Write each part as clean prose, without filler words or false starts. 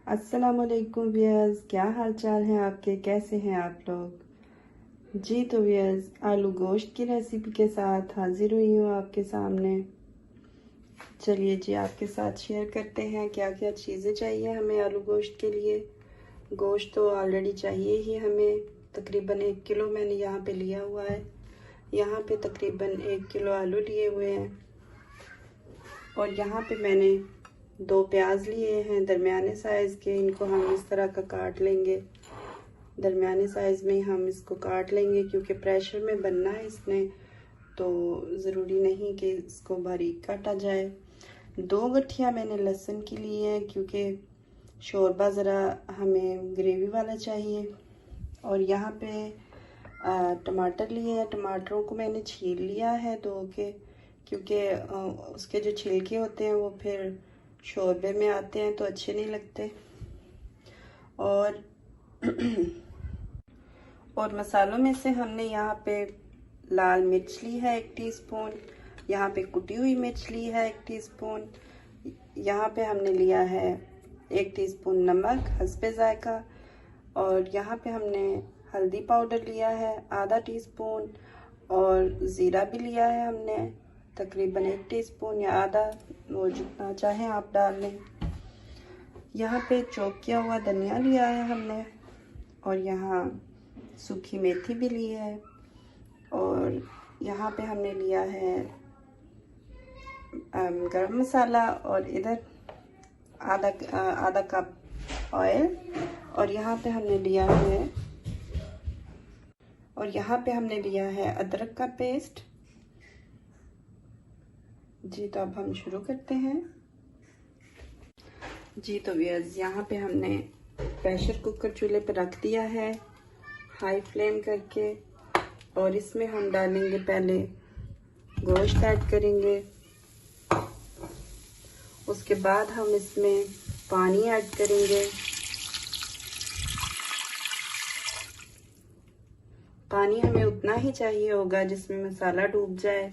अस्सलामुअलैकुम व्यूअर्स, क्या हाल चाल है आपके, कैसे हैं आप लोग। जी तो व्यूअर्स, आलू गोश्त की रेसिपी के साथ हाजिर हुई हूँ आपके सामने। चलिए जी, आपके साथ शेयर करते हैं क्या क्या चीज़ें चाहिए हमें आलू गोश्त के लिए। गोश्त तो ऑलरेडी चाहिए ही हमें, तकरीबन 1 किलो मैंने यहाँ पे लिया हुआ है। यहाँ पे तकरीबन 1 किलो आलू लिए हुए हैं और यहाँ पे मैंने 2 प्याज लिए हैं दरमियाने साइज़ के। इनको हम इस तरह का काट लेंगे, दरमियाने साइज़ में हम इसको काट लेंगे क्योंकि प्रेशर में बनना है इसने, तो ज़रूरी नहीं कि इसको बारीक काटा जाए। 2 गठियाँ मैंने लहसुन की ली है क्योंकि शोरबा ज़रा हमें ग्रेवी वाला चाहिए। और यहाँ पे टमाटर लिए हैं। टमाटरों को मैंने छील लिया है धो के, क्योंकि उसके जो छिलके होते हैं वो फिर शोरबे में आते हैं तो अच्छे नहीं लगते। और मसालों में से हमने यहाँ पे लाल मिर्च ली है 1 टीस्पून, यहाँ पे कुटी हुई मिर्च ली है 1 टीस्पून, यहाँ पे हमने लिया है 1 टीस्पून नमक हस्बे जायका, और यहाँ पे हमने हल्दी पाउडर लिया है आधा टीस्पून, और ज़ीरा भी लिया है हमने तकरीबन 1 टीस्पून या आधा, वो जितना चाहें आप डाल लें। यहाँ पे चॉप किया हुआ धनिया लिया है हमने, और यहाँ सूखी मेथी भी ली है, और यहाँ पे हमने लिया है गरम मसाला, और इधर आधा कप ऑयल, और यहाँ पे हमने लिया है अदरक का पेस्ट। जी तो अब हम शुरू करते हैं। जी तो व्यूअर्स, यहाँ पे हमने प्रेशर कुकर चूल्हे पे रख दिया है हाई फ्लेम करके, और इसमें हम डालेंगे, पहले गोश्त ऐड करेंगे, उसके बाद हम इसमें पानी ऐड करेंगे। पानी हमें उतना ही चाहिए होगा जिसमें मसाला डूब जाए।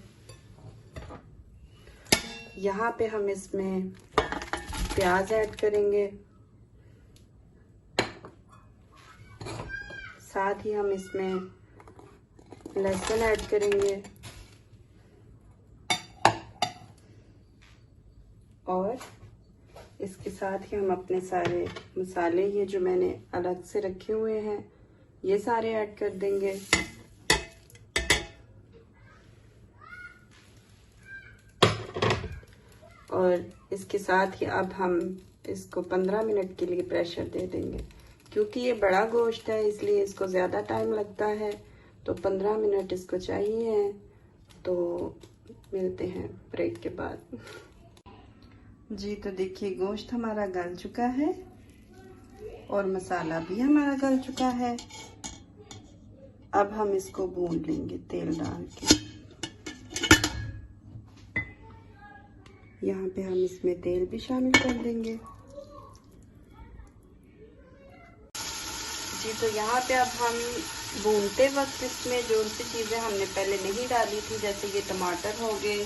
यहाँ पे हम इसमें प्याज ऐड करेंगे, साथ ही हम इसमें लहसुन ऐड करेंगे, और इसके साथ ही हम अपने सारे मसाले, ये जो मैंने अलग से रखे हुए हैं, ये सारे ऐड कर देंगे। और इसके साथ ही अब हम इसको 15 मिनट के लिए प्रेशर दे देंगे, क्योंकि ये बड़ा गोश्त है इसलिए इसको ज़्यादा टाइम लगता है, तो 15 मिनट इसको चाहिए। तो मिलते हैं ब्रेक के बाद। जी तो देखिए, गोश्त हमारा गल चुका है और मसाला भी हमारा गल चुका है। अब हम इसको भून लेंगे तेल डाल के। यहाँ पे हम इसमें तेल भी शामिल कर देंगे। जी तो यहाँ पे अब हम भूनते वक्त इसमें जो सी चीज़ें हमने पहले नहीं डाली थी, जैसे ये टमाटर हो गए,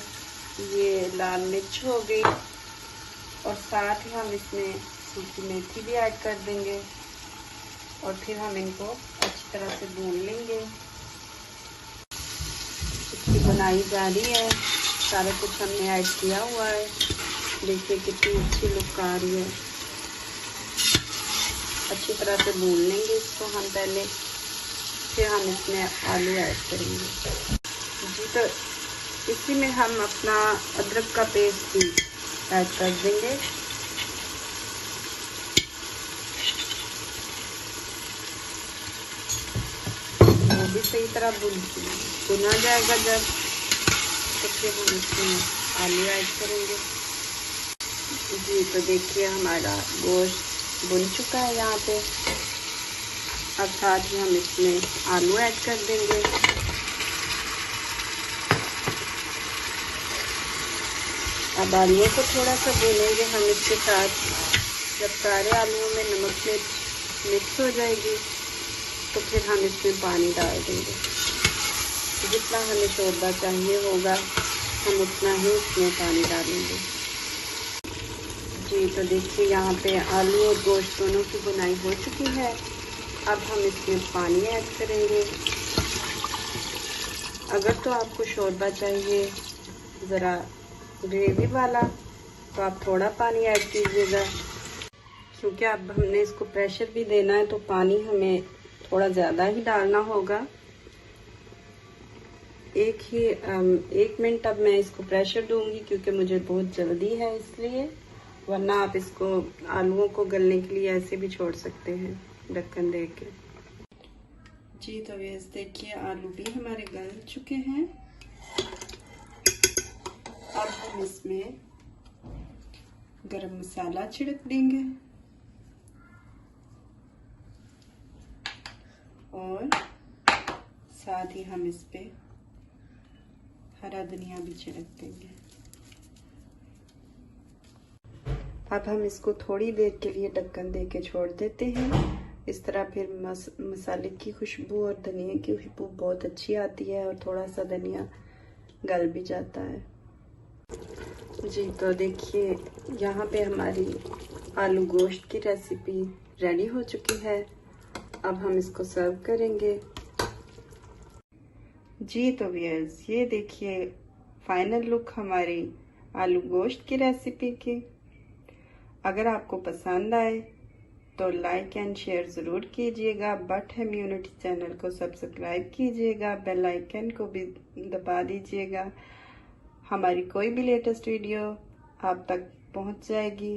ये लाल मिर्च हो गई, और साथ ही हम इसमें सूखी मेथी भी ऐड कर देंगे, और फिर हम इनको अच्छी तरह से भून लेंगे। इसकी बुनाई जारी है, सारा कुछ हमने ऐड किया हुआ है। देखिए कितनी अच्छी लुक आ रही है। अच्छी तरह से भून लेंगे इसको हम पहले, फिर हम इसमें आलू ऐड करेंगे। जी तो इसी में हम अपना अदरक का पेस्ट भी ऐड कर देंगे। वो भी सही तरह भुना जाएगा जब, तो फिर हम इसमें आलू ऐड करेंगे। जी तो देखिए, हमारा गोश्त भुन चुका है यहाँ पे। अब साथ ही हम इसमें आलू ऐड कर देंगे। अब आलूओं को थोड़ा सा भूनेंगे हम इसके साथ। जब सारे आलूओं में नमक मिर्च मिक्स हो जाएगी तो फिर हम इसमें पानी डाल देंगे। जितना हमें शोरबा चाहिए होगा हम उतना ही इसमें पानी डालेंगे। जी तो देखिए यहाँ पे आलू और गोश्त दोनों की बुनाई हो चुकी है। अब हम इसमें पानी ऐड करेंगे। अगर तो आपको शोरबा चाहिए ज़रा ग्रेवी वाला तो आप थोड़ा पानी ऐड कीजिएगा, क्योंकि अब हमने इसको प्रेशर भी देना है तो पानी हमें थोड़ा ज़्यादा ही डालना होगा। एक मिनट अब मैं इसको प्रेशर दूंगी, क्योंकि मुझे बहुत जल्दी है इसलिए, वरना आप इसको आलूओं को गलने के लिए ऐसे भी छोड़ सकते हैं ढक्कन दे के। जी तो व्यूअर्स देखिए आलू भी हमारे गल चुके हैं। अब हम इसमें गरम मसाला छिड़क देंगे और साथ ही हम इस पे हरा धनिया भी छिड़क देंगे। अब हम इसको थोड़ी देर के लिए ढक्कन दे के छोड़ देते हैं। इस तरह फिर मसाले की खुशबू और धनिया की खुशबू बहुत अच्छी आती है और थोड़ा सा धनिया गल भी जाता है। जी तो देखिए यहाँ पे हमारी आलू गोश्त की रेसिपी रेडी हो चुकी है। अब हम इसको सर्व करेंगे। जी तो व्यूअर्स ये देखिए फाइनल लुक हमारी आलू गोश्त की रेसिपी की। अगर आपको पसंद आए तो लाइक एंड शेयर ज़रूर कीजिएगा। बट इम्यूनिटी चैनल को सब्सक्राइब कीजिएगा, बेल आइकन को भी दबा दीजिएगा। हमारी कोई भी लेटेस्ट वीडियो आप तक पहुंच जाएगी।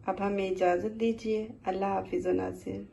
अब हमें इजाज़त दीजिए। अल्लाह हाफिज़ व नासिर।